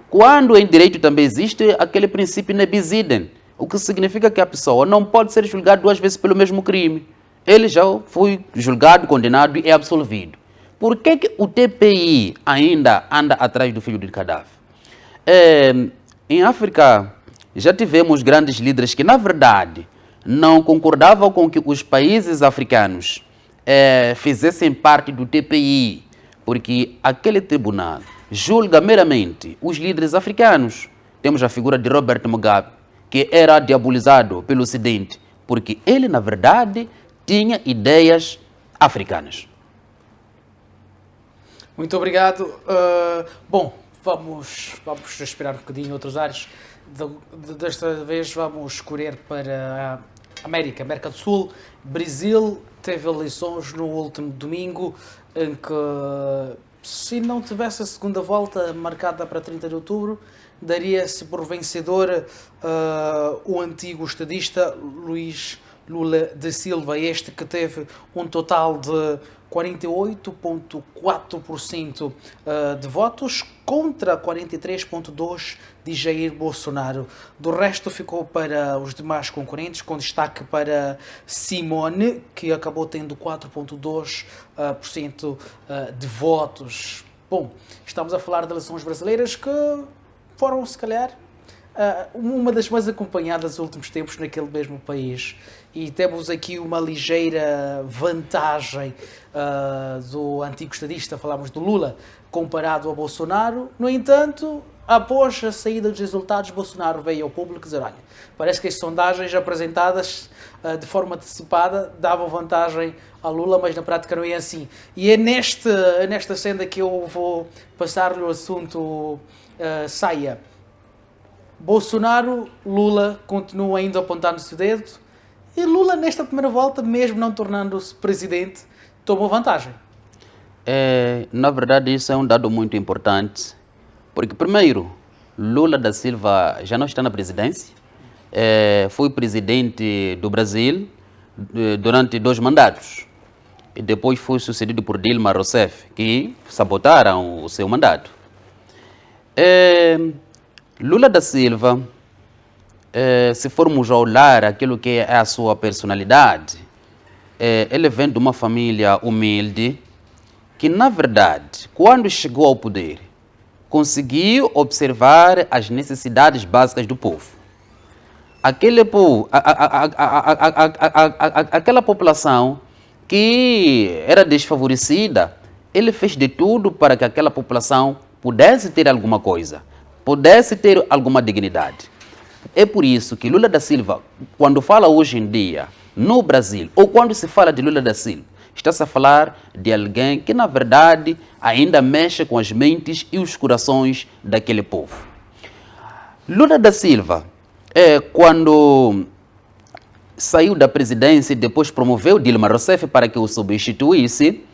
Quando em direito também existe aquele princípio ne bis idem, o que significa que a pessoa não pode ser julgada duas vezes pelo mesmo crime. Ele já foi julgado, condenado e é absolvido. Por que o TPI ainda anda atrás do filho do Gaddafi? Em África já tivemos grandes líderes que, na verdade, não concordavam com que os países africanos fizessem parte do TPI, porque aquele tribunal julga meramente os líderes africanos. Temos a figura de Robert Mugabe, que era diabolizado pelo Ocidente, porque ele, na verdade, tinha ideias africanas. Muito obrigado. Bom, vamos respirar um bocadinho em outros ares. Desta vez vamos escolher para a América do Sul. Brasil teve eleições no último domingo, em que, se não tivesse a segunda volta marcada para 30 de outubro, daria-se por vencedor o antigo estadista Luiz Lula da Silva, este que teve um total de 48,4% de votos contra 43,2% de Jair Bolsonaro. Do resto ficou para os demais concorrentes, com destaque para Simone, que acabou tendo 4,2% de votos. Bom, estamos a falar de eleições brasileiras que foram, se calhar, uma das mais acompanhadas nos últimos tempos naquele mesmo país, e temos aqui uma ligeira vantagem do antigo estadista, falámos do Lula, comparado ao Bolsonaro. No entanto, após a saída dos resultados, Bolsonaro veio ao público dizer: olha, parece que as sondagens apresentadas de forma antecipada davam vantagem a Lula, mas na prática não é assim. E é nesta senda que eu vou passar-lhe o assunto Saia. Bolsonaro, Lula continuam ainda apontando-se o dedo, e Lula, nesta primeira volta, mesmo não tornando-se presidente, tomou vantagem. Na verdade, isso é um dado muito importante, porque, primeiro, Lula da Silva já não está na presidência, foi presidente do Brasil durante 2 mandatos, e depois foi sucedido por Dilma Rousseff, que sabotaram o seu mandato. Lula da Silva, se formos a olhar aquilo que é a sua personalidade, ele vem de uma família humilde que, na verdade, quando chegou ao poder, conseguiu observar as necessidades básicas do povo. Aquela população que era desfavorecida, ele fez de tudo para que aquela população pudesse ter alguma coisa, pudesse ter alguma dignidade. É por isso que Lula da Silva, quando fala hoje em dia no Brasil, ou quando se fala de Lula da Silva, está-se a falar de alguém que, na verdade, ainda mexe com as mentes e os corações daquele povo. Lula da Silva, quando saiu da presidência e depois promoveu Dilma Rousseff para que o substituísse,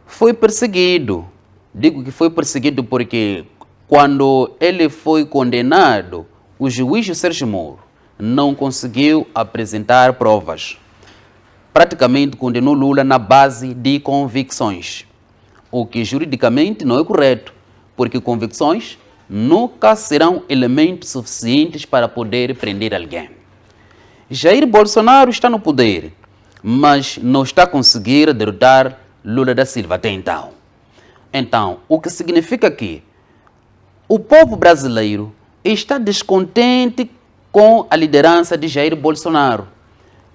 foi perseguido. Digo que foi perseguido porque, quando ele foi condenado, o juiz Sérgio Moro não conseguiu apresentar provas. Praticamente condenou Lula na base de convicções, o que juridicamente não é correto, porque convicções nunca serão elementos suficientes para poder prender alguém. Jair Bolsonaro está no poder, mas não está conseguindo derrotar Lula da Silva até então. Então, o que significa que o povo brasileiro está descontente com a liderança de Jair Bolsonaro.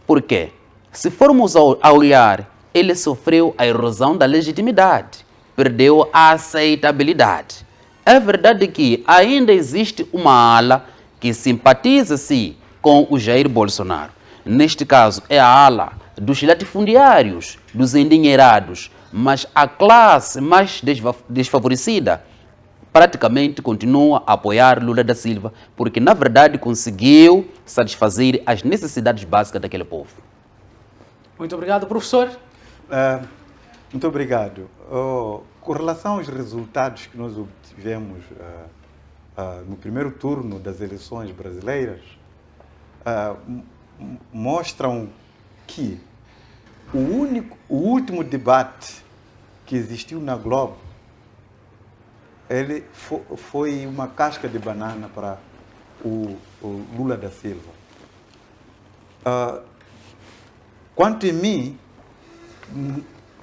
Por quê? Se formos a olhar, ele sofreu a erosão da legitimidade, perdeu a aceitabilidade. É verdade que ainda existe uma ala que simpatiza-se com o Jair Bolsonaro. Neste caso, é a ala dos latifundiários, dos endinheirados, mas a classe mais desfavorecida praticamente continua a apoiar Lula da Silva, porque, na verdade, conseguiu satisfazer as necessidades básicas daquele povo. Muito obrigado, professor. Muito obrigado. Com relação aos resultados que nós obtivemos no primeiro turno das eleições brasileiras, mostram que o último debate que existiu na Globo, ele foi uma casca de banana para o Lula da Silva. Quanto a mim,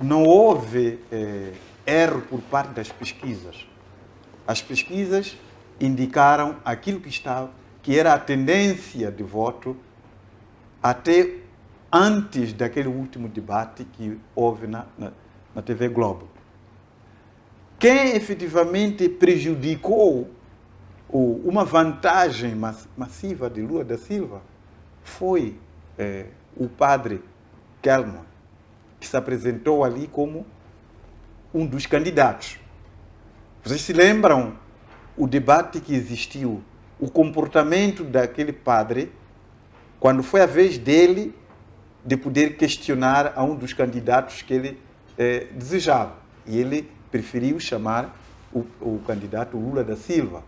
não houve erro por parte das pesquisas. As pesquisas indicaram aquilo que era a tendência de voto até antes daquele último debate que houve na TV Globo. Quem efetivamente prejudicou uma vantagem massiva de Lula da Silva foi o padre Kelman, que se apresentou ali como um dos candidatos. Vocês se lembram o debate que existiu, o comportamento daquele padre, quando foi a vez dele de poder questionar a um dos candidatos que ele desejava. E ele preferiu chamar o candidato Lula da Silva.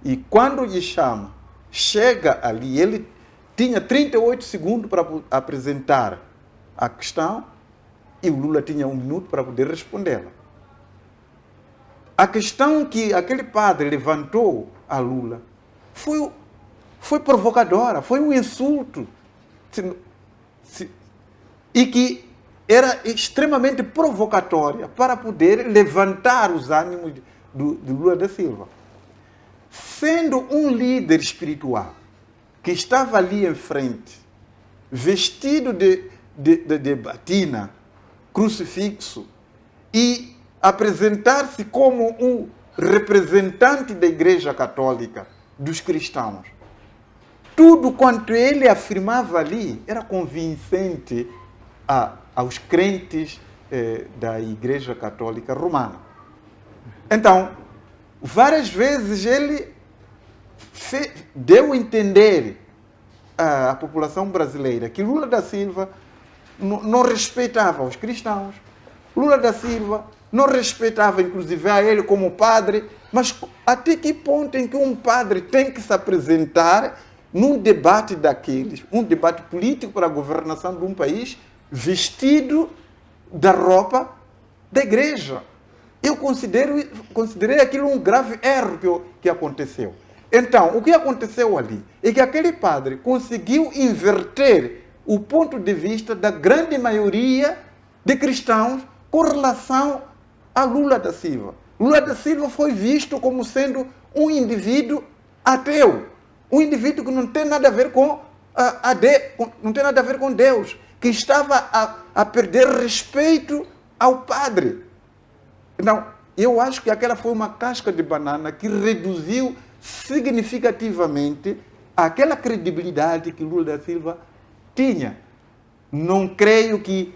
E quando lhe chama, chega ali, ele tinha 38 segundos para apresentar a questão e o Lula tinha 1 minuto para poder respondê-la. A questão que aquele padre levantou a Lula foi provocadora, foi um insulto. E que era extremamente provocatória para poder levantar os ânimos de Lula da Silva. sendo um líder espiritual que estava ali em frente, vestido de batina, crucifixo, e apresentar-se como um representante da Igreja Católica, dos cristãos. Tudo quanto ele afirmava ali era convincente aos crentes da Igreja Católica Romana. Então, várias vezes ele deu a entender à população brasileira que Lula da Silva não respeitava os cristãos, Lula da Silva não respeitava inclusive a ele como padre, mas até que ponto em que um padre tem que se apresentar num debate daqueles, um debate político para a governação de um país, vestido da roupa da igreja? Eu considerei aquilo um grave erro que aconteceu. Então, o que aconteceu ali é que aquele padre conseguiu inverter o ponto de vista da grande maioria de cristãos com relação a Lula da Silva. Lula da Silva foi visto como sendo um indivíduo ateu, um indivíduo que não tem nada a ver não tem nada a ver com Deus, que estava a perder respeito ao padre. Então, eu acho que aquela foi uma casca de banana que reduziu significativamente aquela credibilidade que Lula da Silva tinha. Não creio que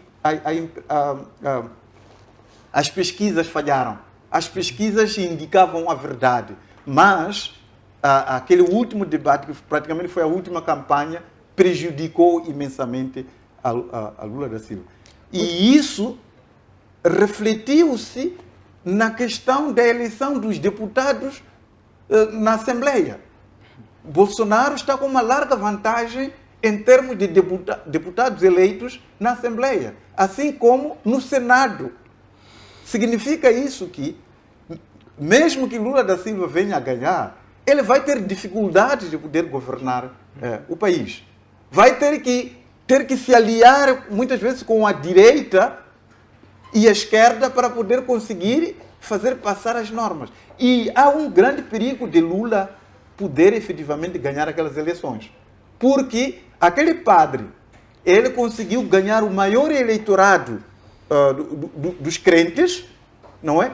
as pesquisas falharam. As pesquisas indicavam a verdade, mas aquele último debate, que praticamente foi a última campanha, prejudicou imensamente a Lula da Silva. E isso refletiu-se na questão da eleição dos deputados na Assembleia. Bolsonaro está com uma larga vantagem em termos de deputados eleitos na Assembleia, assim como no Senado. Significa isso que, mesmo que Lula da Silva venha a ganhar, ele vai ter dificuldades de poder governar o país. Vai ter que se aliar, muitas vezes, com a direita e a esquerda para poder conseguir fazer passar as normas. E há um grande perigo de Lula poder efetivamente ganhar aquelas eleições. Porque aquele padre, ele conseguiu ganhar o maior eleitorado dos crentes, não é?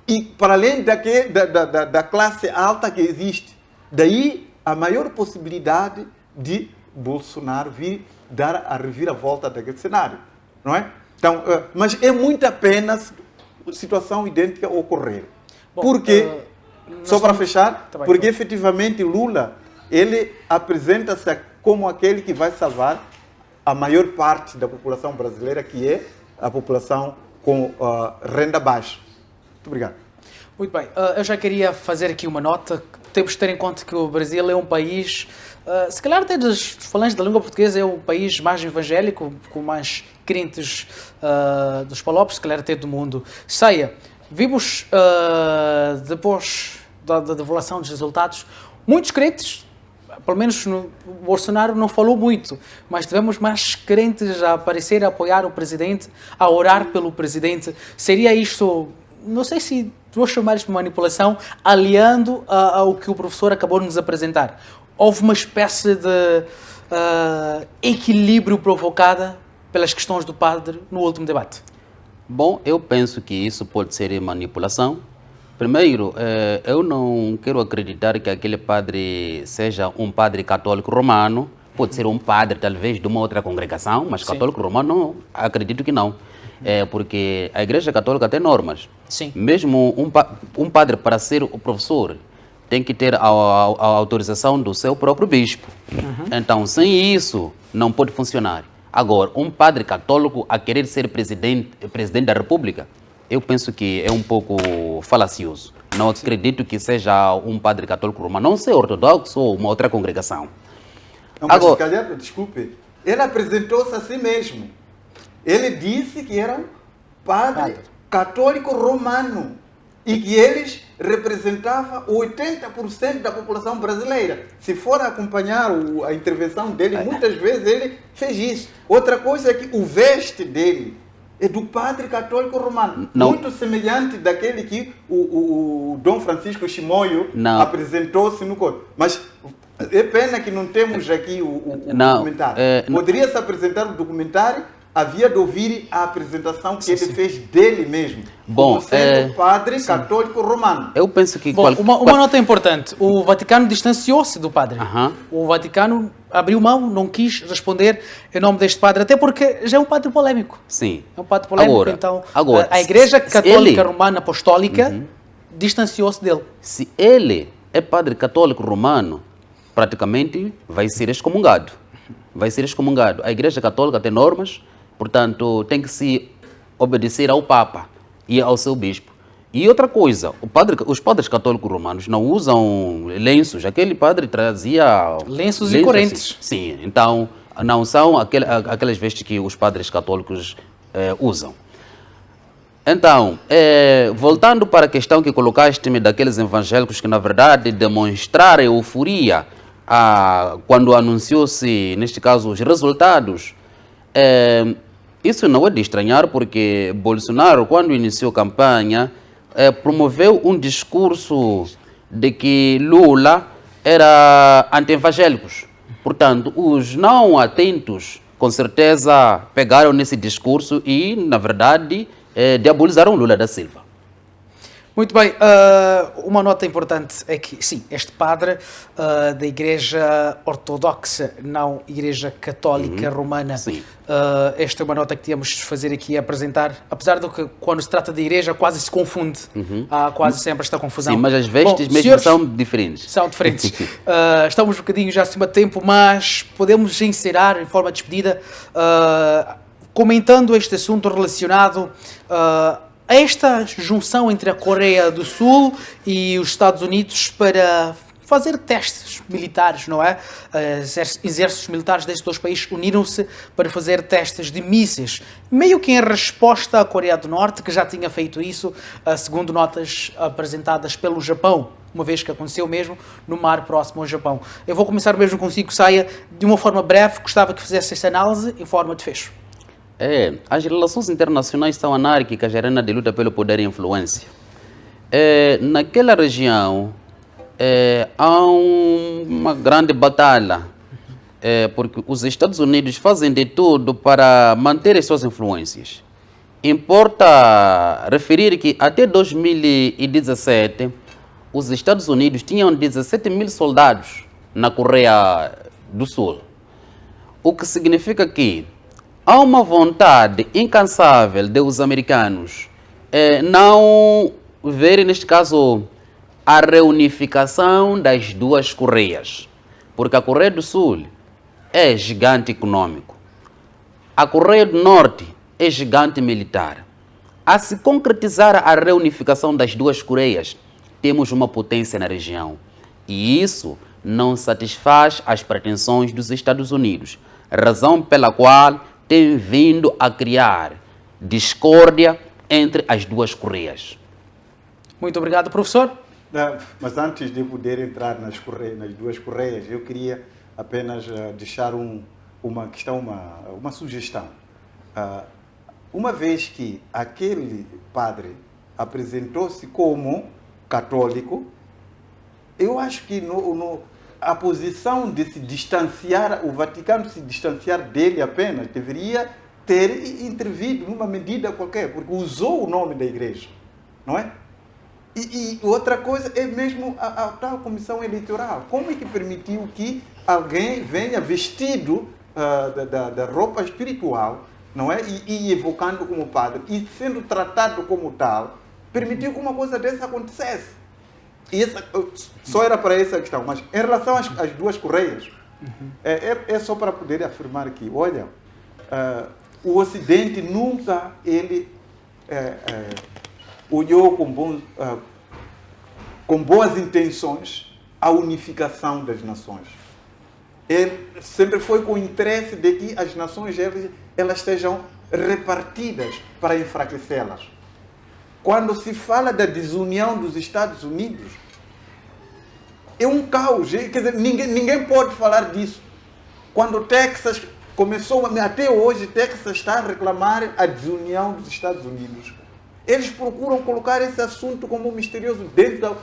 E para além da classe alta que existe. Daí a maior possibilidade de Bolsonaro vir dar a reviravolta daquele cenário, não é? Então, mas é muita pena a situação idêntica ocorrer. Bom, porque, só para fechar, Tá bem, porque efetivamente Lula, ele apresenta-se como aquele que vai salvar a maior parte da população brasileira, que é a população com renda baixa. Muito obrigado. Muito bem, eu já queria fazer aqui uma nota. Temos de ter em conta que o Brasil é um país, se calhar até dos falantes da língua portuguesa, é o país mais evangélico, com mais crentes dos Palopes, se calhar até do mundo. Ceia, vimos depois da divulgação dos resultados, muitos crentes, pelo menos o Bolsonaro não falou muito, mas tivemos mais crentes a aparecer, a apoiar o presidente, a orar pelo presidente. Seria isto, não sei se vou chamar isto de manipulação, aliando ao que o professor acabou de nos apresentar. Houve uma espécie de equilíbrio provocada pelas questões do padre no último debate. Bom, eu penso que isso pode ser manipulação. Primeiro, eu não quero acreditar que aquele padre seja um padre católico romano. Pode ser um padre, talvez, de uma outra congregação, mas católico romano, não, acredito que não. Porque a Igreja Católica tem normas. Sim. Mesmo um padre, para ser o professor, tem que ter a autorização do seu próprio bispo. Então, sem isso, não pode funcionar. Agora, um padre católico a querer ser presidente da República, eu penso que é um pouco falacioso. Não acredito que seja um padre católico romano, não sei, ortodoxo ou uma outra congregação. Não, mas agora, desculpe, ele apresentou-se a si mesmo. Ele disse que era um padre católico romano e que eles representavam 80% da população brasileira. Se for acompanhar a intervenção dele, muitas vezes ele fez isso. Outra coisa é que o veste dele é do padre católico romano. Não. Muito semelhante daquele que o Dom Francisco Chimoio Não. apresentou-se no coro. Mas é pena que não temos aqui o documentário. Poderia se apresentar o documentário, havia de ouvir a apresentação que ele fez dele mesmo. Bom, como sendo padre católico romano. Eu penso que... Bom, uma nota importante. O Vaticano distanciou-se do padre. O Vaticano abriu mão, não quis responder em nome deste padre, até porque já é um padre polémico. Sim. É um padre polémico, Agora, então agora, a Igreja Católica ele... Romana Apostólica distanciou-se dele. Se ele é padre católico romano, praticamente vai ser excomungado. Vai ser excomungado. A Igreja Católica tem normas, portanto, tem que se obedecer ao Papa e ao seu bispo. E outra coisa, os padres católicos romanos não usam lenços. Aquele padre trazia... Lenços e correntes. Sim, então não são aquelas vestes que os padres católicos usam. Então, voltando para a questão que colocaste daqueles evangélicos que, na verdade, demonstraram euforia quando anunciou-se, neste caso, os resultados, isso não é de estranhar, porque Bolsonaro, quando iniciou a campanha, promoveu um discurso de que Lula era anti-evangélicos. Portanto, os não atentos, com certeza, pegaram nesse discurso e, na verdade, diabolizaram Lula da Silva. Muito bem, uma nota importante é que, sim, este padre da Igreja Ortodoxa, não Igreja Católica Romana, esta é uma nota que tínhamos de fazer aqui, apresentar, apesar do que quando se trata de igreja quase se confunde, há quase sempre esta confusão. Sim, mas as vestes mesmo senhores, são diferentes. São diferentes. Estamos um bocadinho já acima de tempo, mas podemos encerrar em forma de despedida, comentando este assunto relacionado a esta junção entre a Coreia do Sul e os Estados Unidos para fazer testes militares, não é? Exércitos militares destes dois países uniram-se para fazer testes de mísseis, meio que em resposta à Coreia do Norte, que já tinha feito isso, segundo notas apresentadas pelo Japão, uma vez que aconteceu mesmo no mar próximo ao Japão. Eu vou começar mesmo consigo, Saia, de uma forma breve, gostava que fizesse essa análise em forma de fecho. As relações internacionais são anárquicas, arena de luta pelo poder e influência. Naquela região há uma grande batalha, porque os Estados Unidos fazem de tudo para manter as suas influências. Importa referir que até 2017, os Estados Unidos tinham 17 mil soldados na Coreia do Sul, o que significa que há uma vontade incansável dos americanos não verem, neste caso, a reunificação das duas Coreias. Porque a Coreia do Sul é gigante econômico. A Coreia do Norte é gigante militar. A se concretizar a reunificação das duas Coreias, temos uma potência na região. E isso não satisfaz as pretensões dos Estados Unidos. Razão pela qual tem vindo a criar discórdia entre as duas Coreias. Muito obrigado, professor. Mas antes de poder entrar nas duas Coreias, eu queria apenas deixar uma questão, uma sugestão. Uma vez que aquele padre apresentou-se como católico, eu acho que a posição de se distanciar, o Vaticano se distanciar dele apenas, deveria ter intervido numa medida qualquer, porque usou o nome da igreja, não é? E outra coisa é mesmo a tal comissão eleitoral. Como é que permitiu que alguém venha vestido da roupa espiritual, não é? E evocando como padre, e sendo tratado como tal, permitiu que uma coisa dessa acontecesse? E só era para essa questão. Mas em relação às duas Coreias, é só para poder afirmar que, olha, o Ocidente nunca olhou com boas intenções a unificação das nações. Ele sempre foi com o interesse de que as nações elas sejam repartidas para enfraquecê-las. Quando se fala da desunião dos Estados Unidos, é um caos. Quer dizer, ninguém pode falar disso. Quando o Texas começou, até hoje, Texas está a reclamar a desunião dos Estados Unidos. Eles procuram colocar esse assunto como misterioso dentro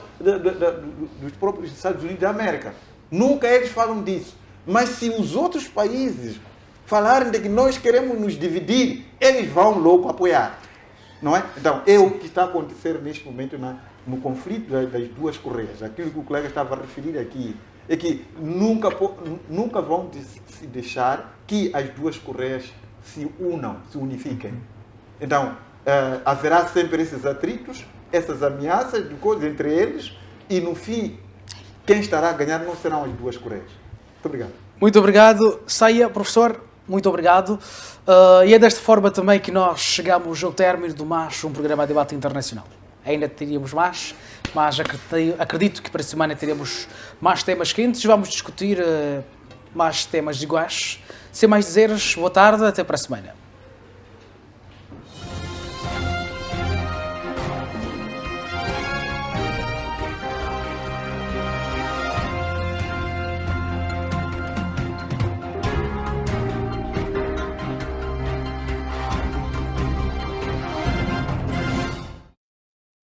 dos próprios Estados Unidos da América. Nunca eles falam disso. Mas se os outros países falarem de que nós queremos nos dividir, eles vão logo apoiar. Não é? Então, é o que está a acontecer neste momento no conflito das duas Coreias. Aquilo que o colega estava a referir aqui é que nunca vão se deixar que as duas Coreias se unam, se unifiquem. Então, haverá sempre esses atritos, essas ameaças de coisas entre eles, e no fim, quem estará a ganhar não serão as duas Coreias. Muito obrigado. Muito obrigado. Saia, professor, muito obrigado. E é desta forma também que nós chegamos ao término do mais um programa de debate internacional. Ainda teríamos mais, mas acredito que para a semana teremos mais temas quentes. Vamos discutir mais temas iguais. Sem mais dizeres, boa tarde, até para a semana.